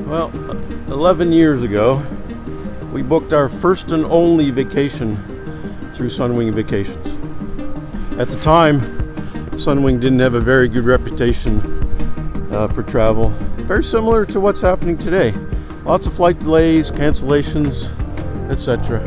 Well, 11 years ago, we booked our first and only vacation through Sunwing Vacations. At the time, Sunwing didn't have a very good reputation for travel. Very similar to what's happening today. Lots of flight delays, cancellations, etc.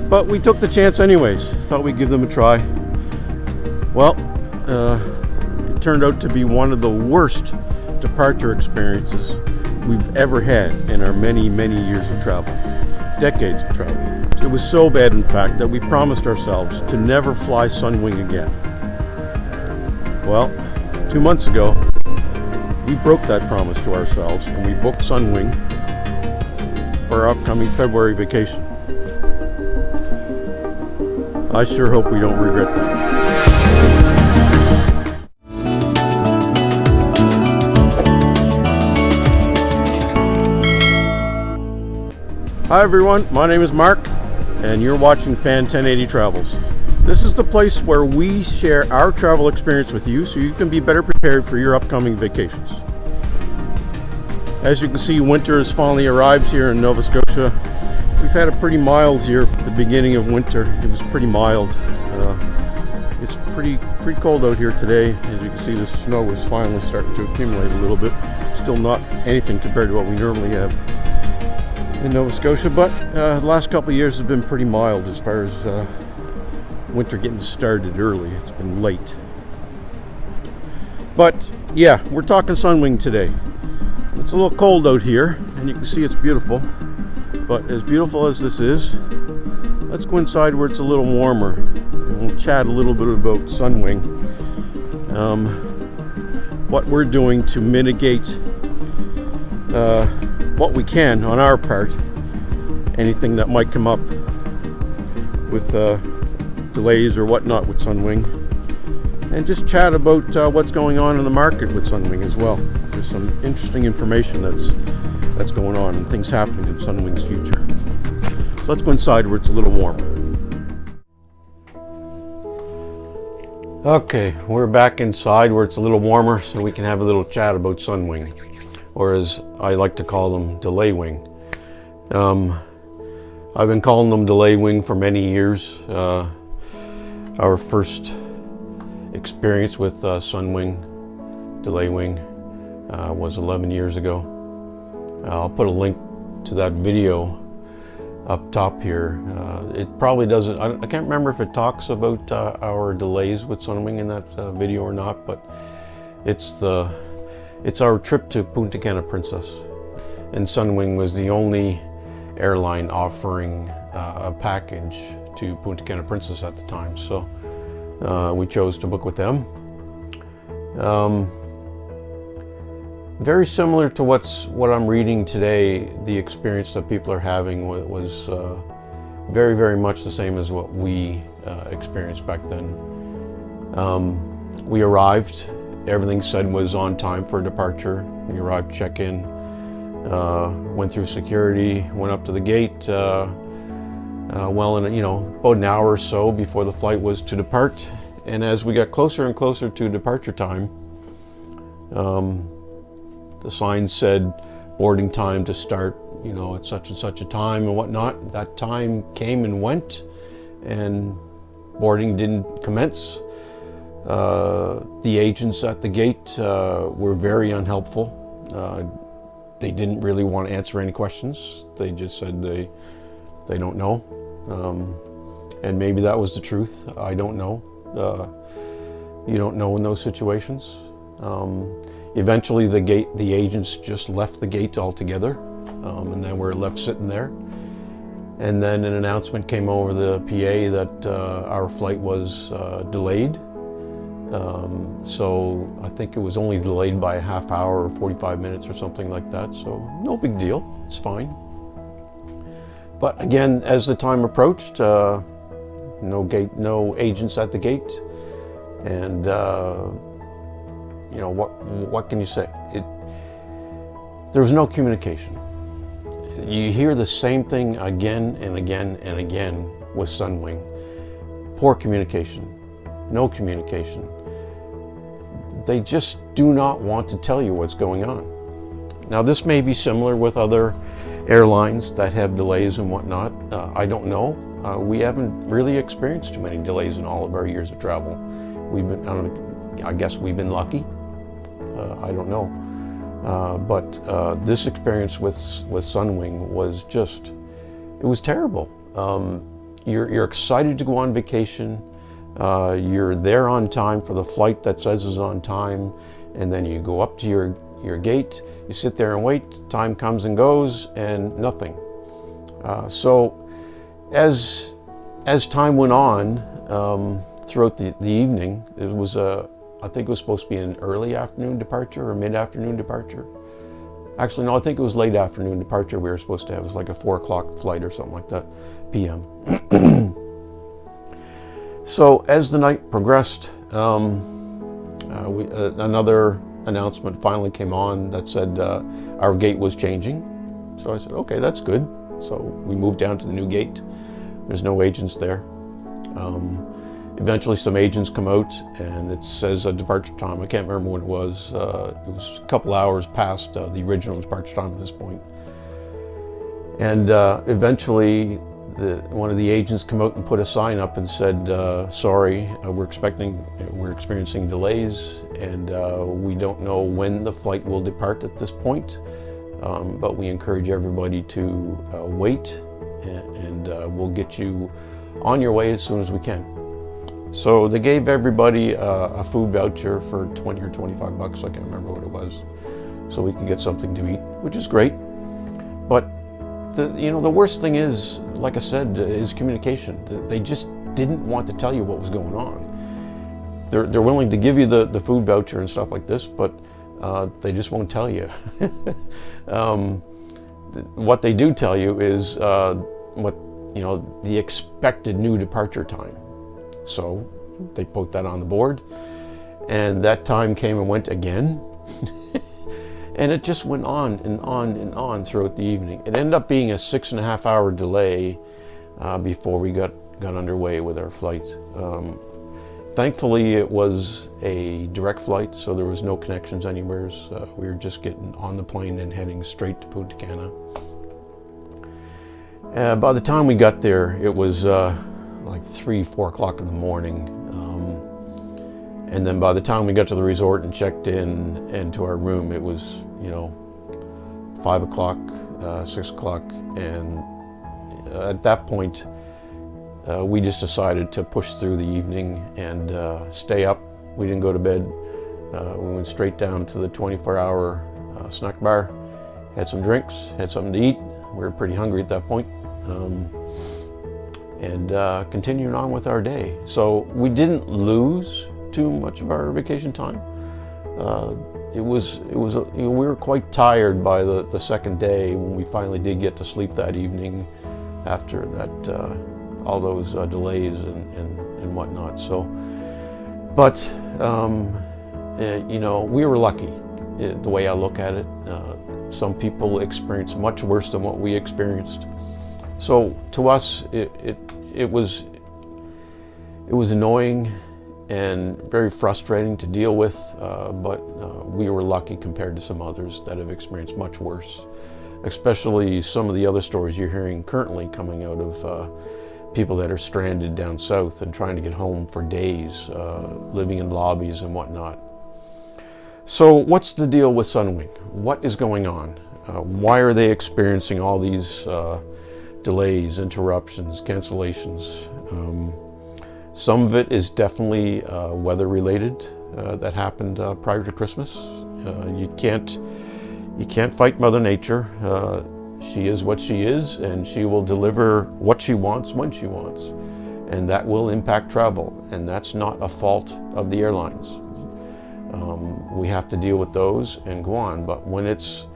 But we took the chance anyways. Thought we'd give them a try. Well, it turned out to be one of the worst departure experiences we've ever had in our many years of travel. Decades of travel. It was so bad, in fact, that we promised ourselves to never fly Sunwing again. Well, 2 months ago, we broke that promise to ourselves and we booked Sunwing for our upcoming February vacation. I sure hope we don't regret that. Hi everyone, my name is Mark and you're watching Fan 1080 Travels. This is the place where we share our travel experience with you so you can be better prepared for your upcoming vacations. As you can see, winter has finally arrived here in Nova Scotia. We've had a pretty mild year at the beginning of winter. It was pretty mild. It's pretty cold out here today. As you can see, the snow is finally starting to accumulate a little bit. Still not anything compared to what we normally have in Nova Scotia, but the last couple of years has been pretty mild as far as winter getting started early. It's been late. But yeah, we're talking Sunwing today. It's a little cold out here, and you can see it's beautiful. But as beautiful as this is, let's go inside where it's a little warmer. And we'll chat a little bit about Sunwing. What we're doing to mitigate what we can on our part, anything that might come up with delays or whatnot with Sunwing, and just chat about what's going on in the market with Sunwing as well. There's some interesting information that's going on and things happening in Sunwing's future. So let's go inside where it's a little warmer. Okay, we're back inside where it's a little warmer so we can have a little chat about Sunwing, or as I like to call them, delay wing. I've been calling them delay wing for many years. Our first experience with Sunwing delay wing was 11 years ago. I'll put a link to that video up top here. It probably doesn't, I can't remember if it talks about our delays with Sunwing in that video or not, but it's our trip to Punta Cana Princess. And Sunwing was the only airline offering a package to Punta Cana Princess at the time. So we chose to book with them. Very similar to what I'm reading today, the experience that people are having was very much the same as what we experienced back then. We arrived, everything said was on time for departure. We arrived, check-in, went through security, went up to the gate, about an hour or so before the flight was to depart. And as we got closer and closer to departure time, the sign said boarding time to start, at such and such a time and whatnot. That time came and went, and boarding didn't commence. The agents at the gate were very unhelpful. They didn't really want to answer any questions. They just said they don't know. And maybe that was the truth. I don't know. You don't know in those situations. Eventually the agents just left the gate altogether, and then we're left sitting there. And then an announcement came over the PA that our flight was delayed. So I think it was only delayed by a half hour or 45 minutes or something like that. So no big deal, it's fine. But again, as the time approached, no agents at the gate, and what can you say? There was no communication. You hear the same thing again and again and again with Sunwing. Poor communication, no communication. They just do not want to tell you what's going on. Now, this may be similar with other airlines that have delays and whatnot. I don't know. We haven't really experienced too many delays in all of our years of travel. I guess we've been lucky. I don't know. But this experience with Sunwing was it was terrible. You're excited to go on vacation. You're there on time for the flight that says is on time, and then you go up to your gate, you sit there and wait, time comes and goes, and nothing. So as time went on, throughout the evening, it was I think it was supposed to be an early afternoon departure or mid-afternoon departure. Actually, no, I think it was late afternoon departure we were supposed to have. It was like a 4 o'clock flight or something like that, p.m. So as the night progressed, another announcement finally came on that said our gate was changing. So I said, okay, that's good. So we moved down to the new gate. There's no agents there. Eventually some agents come out and it says a departure time. I can't remember when it was. It was a couple hours past the original departure time at this point. And eventually one of the agents come out and put a sign up and said, sorry, we're experiencing delays, and we don't know when the flight will depart at this point, but we encourage everybody to wait, and we'll get you on your way as soon as we can. So they gave everybody a food voucher for 20 or 25 bucks, I can't remember what it was, so we could get something to eat, which is great. But the worst thing is, like I said, is communication. They just didn't want to tell you what was going on. They're willing to give you the food voucher and stuff like this, but they just won't tell you. What they do tell you is the expected new departure time. So they put that on the board, and that time came and went again. And it just went on and on and on throughout the evening. It ended up being a 6.5 hour delay before we got underway with our flight. Thankfully, it was a direct flight, so there was no connections anywhere. We were just getting on the plane and heading straight to Punta Cana. By the time we got there, it was like 3-4 o'clock in the morning. And then by the time we got to the resort and checked in and to our room, it was, 5 o'clock, 6 o'clock. And at that point, we just decided to push through the evening and stay up. We didn't go to bed. We went straight down to the 24-hour snack bar, had some drinks, had something to eat. We were pretty hungry at that point. And continuing on with our day. So we didn't lose too much of our vacation time. We were quite tired by the second day when we finally did get to sleep that evening after that all those delays and whatnot. So, but we were lucky. The way I look at it, some people experience much worse than what we experienced. So to us, it was annoying and very frustrating to deal with, but we were lucky compared to some others that have experienced much worse, especially some of the other stories you're hearing currently coming out of people that are stranded down south and trying to get home for days, living in lobbies and whatnot. So what's the deal with Sunwing? What is going on? Why are they experiencing all these delays, interruptions, cancellations? Some of it is definitely weather related that happened prior to Christmas. You can't fight Mother Nature. She is what she is, and she will deliver what she wants when she wants, and that will impact travel, and that's not a fault of the airlines. We have to deal with those and go on. But when it's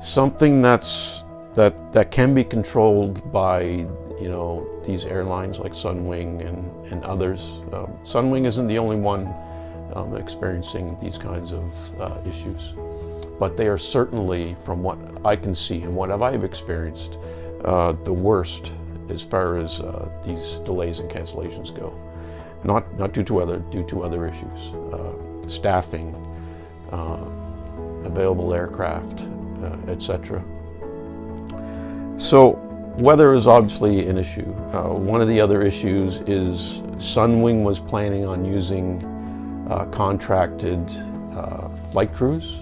something that can be controlled by these airlines like Sunwing and others. Sunwing isn't the only one experiencing these kinds of issues, but they are certainly, from what I can see and what I've experienced, the worst as far as these delays and cancellations go. Not due to other issues, staffing, available aircraft, etc. So weather is obviously an issue. One of the other issues is Sunwing was planning on using contracted flight crews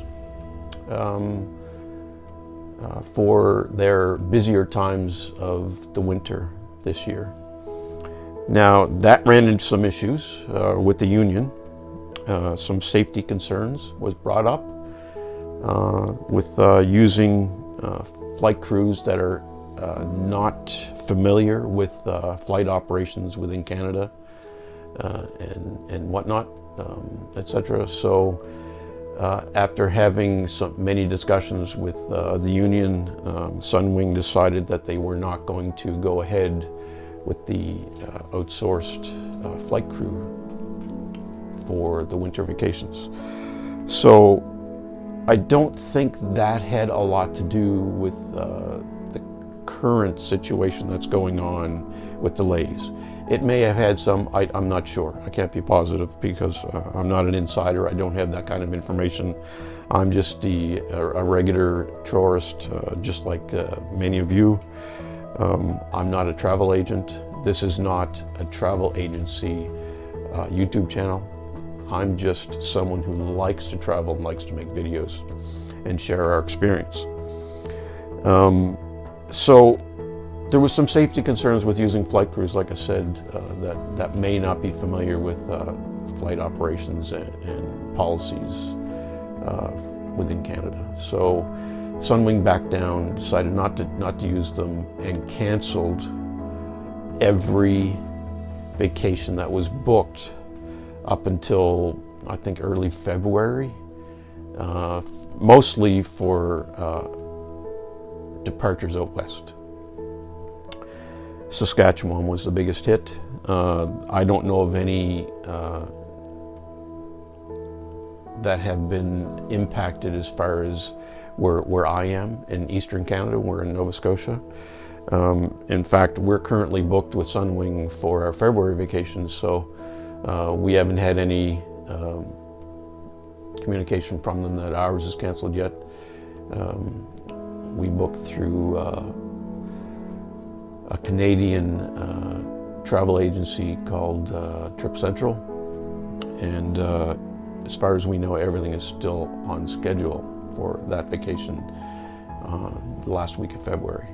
for their busier times of the winter this year. Now that ran into some issues with the union. Some safety concerns was brought up with using flight crews that are not familiar with flight operations within Canada and whatnot, etc. So after having many discussions with the union, Sunwing decided that they were not going to go ahead with the outsourced flight crew for the winter vacations. So I don't think that had a lot to do with the current situation that's going on with delays. It may have had some, I'm not sure. I can't be positive because I'm not an insider. I don't have that kind of information. I'm just a regular tourist, just like many of you. I'm not a travel agent. This is not a travel agency YouTube channel. I'm just someone who likes to travel and likes to make videos and share our experience. So there was some safety concerns with using flight crews, like I said, that may not be familiar with flight operations and policies within Canada. So Sunwing backed down, decided not to use them, and canceled every vacation that was booked up until I think early February, mostly for departures out west. Saskatchewan was the biggest hit. I don't know of any that have been impacted as far as where I am in Eastern Canada. We're in Nova Scotia. In fact, we're currently booked with Sunwing for our February vacations, so we haven't had any communication from them that ours is canceled yet. We booked through a Canadian travel agency called Trip Central, and as far as we know, everything is still on schedule for that vacation the last week of February.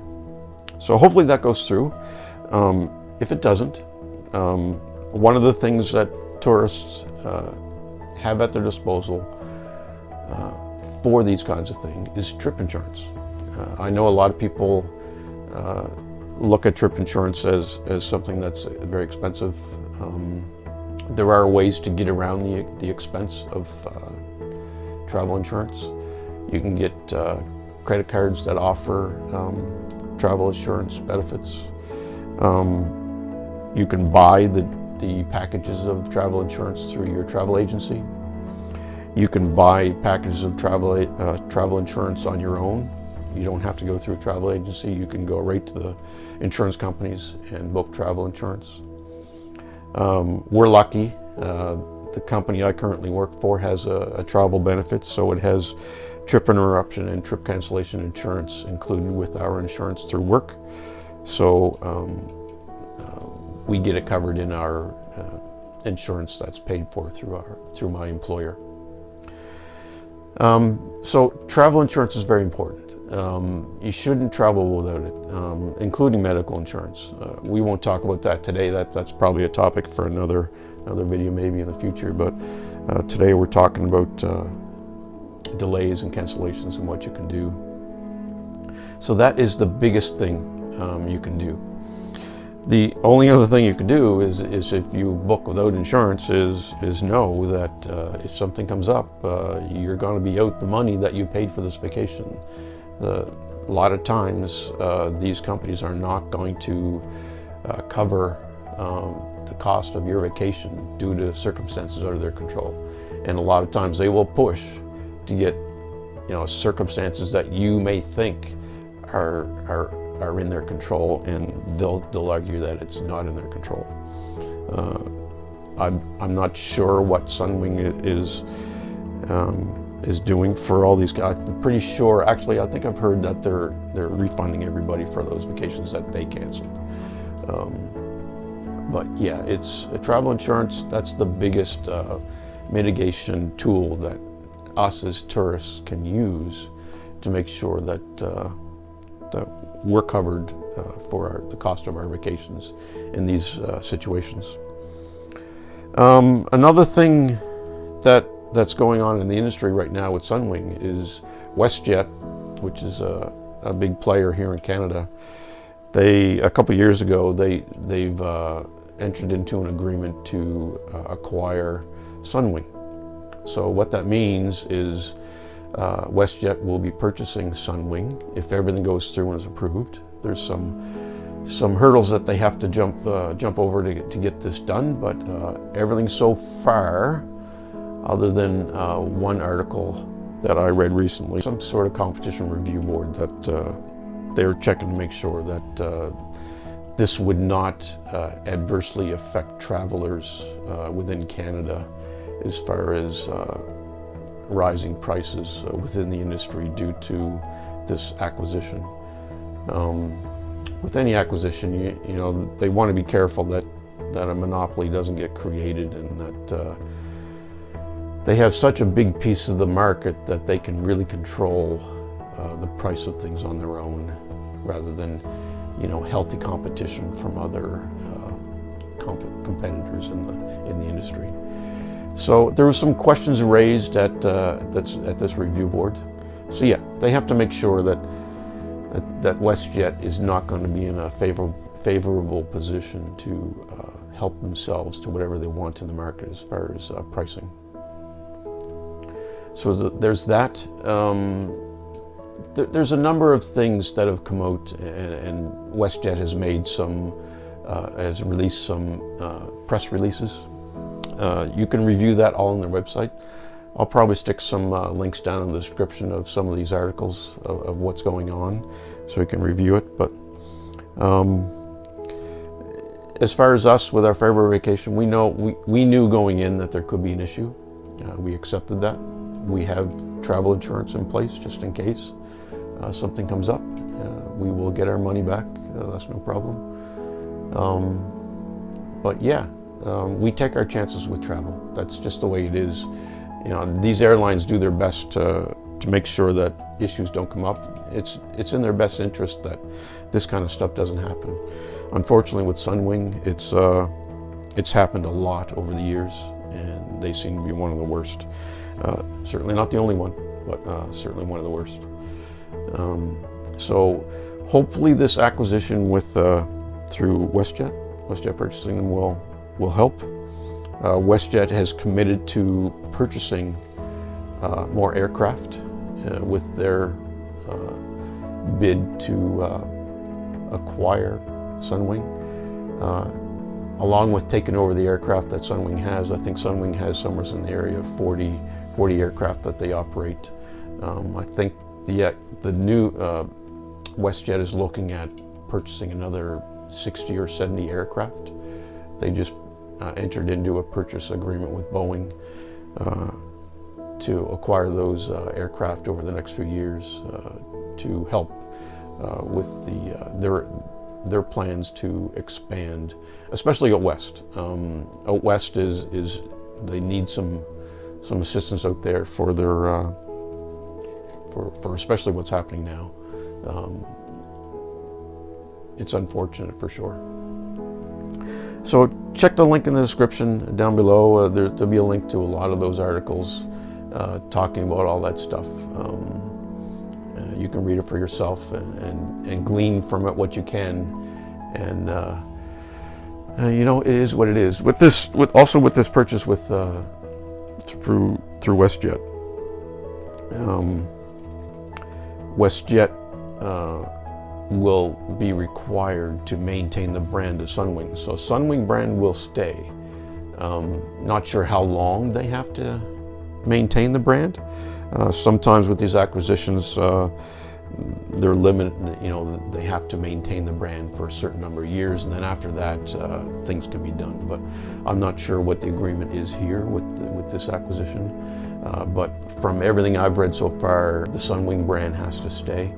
So hopefully that goes through. If it doesn't, one of the things that tourists have at their disposal for these kinds of things is trip insurance. I know a lot of people look at trip insurance as something that's very expensive. There are ways to get around the expense of travel insurance. You can get credit cards that offer travel insurance benefits. You can buy the packages of travel insurance through your travel agency. You can buy packages of travel insurance on your own. You don't have to go through a travel agency. You can go right to the insurance companies and book travel insurance. We're lucky. The company I currently work for has a travel benefit, so it has trip interruption and trip cancellation insurance included with our insurance through work. So we get it covered in our insurance that's paid for through my employer. So travel insurance is very important. You shouldn't travel without it, including medical insurance. We won't talk about that today. That's probably a topic for another video maybe in the future, but today we're talking about delays and cancellations and what you can do. So that is the biggest thing you can do. The only other thing you can do is if you book without insurance is know that if something comes up, you're going to be out the money that you paid for this vacation. A lot of times these companies are not going to cover the cost of your vacation due to circumstances out of their control. And a lot of times they will push to get circumstances that you may think are in their control, and they'll argue that it's not in their control. I'm not sure what Sunwing is is doing for all these guys. I'm pretty sure, actually, I think I've heard that they're refunding everybody for those vacations that they canceled. But yeah, it's travel insurance. That's the biggest mitigation tool that us as tourists can use to make sure that that we're covered for the cost of our vacations in these situations. Another thing that's going on in the industry right now with Sunwing is Westjet, which is a big player here in Canada. A couple years ago, they've entered into an agreement to acquire Sunwing. So what that means is Westjet will be purchasing Sunwing if everything goes through and is approved. There's some hurdles that they have to jump over to get this done, but everything so far, other than one article that I read recently, some sort of competition review board that they're checking to make sure that this would not adversely affect travelers within Canada as far as rising prices within the industry due to this acquisition. With any acquisition, you know, they want to be careful that a monopoly doesn't get created, and that they have such a big piece of the market that they can really control the price of things on their own, rather than, you know, healthy competition from other competitors in the industry. So there were some questions raised at this review board. So yeah, they have to make sure that Westjet is not going to be in a favorable position to help themselves to whatever they want in the market as far as pricing. So there's that. There's a number of things that have come out, and Westjet has made has released some press releases. You can review that all on their website. I'll probably stick some links down in the description of some of these articles of what's going on, so you can review it. But as far as us with our February vacation, we knew going in that there could be an issue. We accepted that. We have travel insurance in place just in case something comes up. We will get our money back. That's no problem. But yeah, we take our chances with travel. That's just the way it is. You know, these airlines do their best to make sure that issues don't come up. It's in their best interest that this kind of stuff doesn't happen. Unfortunately, with Sunwing, it's happened a lot over the years, and they seem to be one of the worst. Certainly not the only one, but certainly one of the worst. So hopefully this acquisition through Westjet Purchasing will help. Westjet has committed to purchasing more aircraft with their bid to acquire Sunwing. Along with taking over the aircraft that Sunwing has, I think Sunwing has somewhere in the area of 40 aircraft that they operate. I think the new Westjet is looking at purchasing another 60 or 70 aircraft. They just entered into a purchase agreement with Boeing to acquire those aircraft over the next few years to help with their plans to expand, especially out west. Out west is they need some assistance out there for their for especially what's happening now. It's unfortunate for sure. So check the link in the description down below. There'll be a link to a lot of those articles talking about all that stuff. You can read it for yourself and glean from it what you can. And you know, it is what it is. With this purchase through Westjet. Westjet will be required to maintain the brand of Sunwing. So Sunwing brand will stay. Not sure how long they have to maintain the brand. Sometimes with these acquisitions, they're limited, you know, they have to maintain the brand for a certain number of years, and then after that, things can be done. But I'm not sure what the agreement is here with this acquisition. But from everything I've read so far, the Sunwing brand has to stay.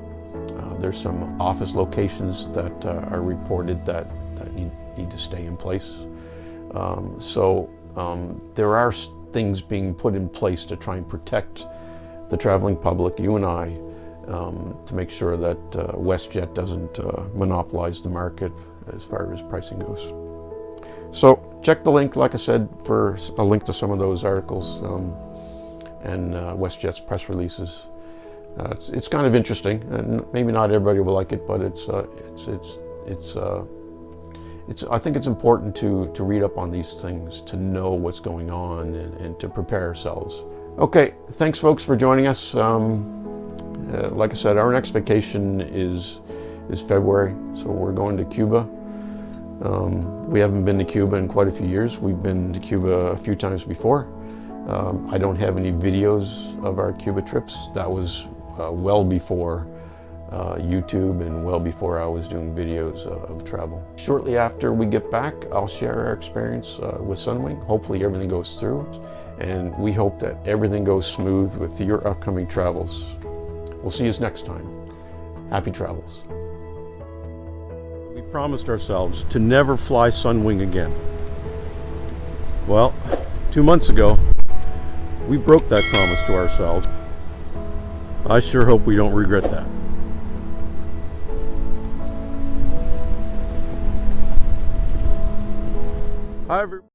There's some office locations that are reported that need to stay in place. There are things being put in place to try and protect the traveling public, you and I, to make sure that Westjet doesn't monopolize the market as far as pricing goes. So check the link, like I said, for a link to some of those articles and Westjet's press releases. It's kind of interesting, and maybe not everybody will like it, but I think it's important to read up on these things, to know what's going on, and to prepare ourselves. Okay, thanks folks for joining us. Like I said, our next vacation is February, so we're going to Cuba. We haven't been to Cuba in quite a few years. We've been to Cuba a few times before. I don't have any videos of our Cuba trips. That was well before YouTube and well before I was doing videos of travel. Shortly after we get back, I'll share our experience with Sunwing. Hopefully everything goes through, and we hope that everything goes smooth with your upcoming travels. We'll see you next time. Happy travels. We promised ourselves to never fly Sunwing again. Well, 2 months ago, we broke that promise to ourselves. I sure hope we don't regret that. Hi, everybody.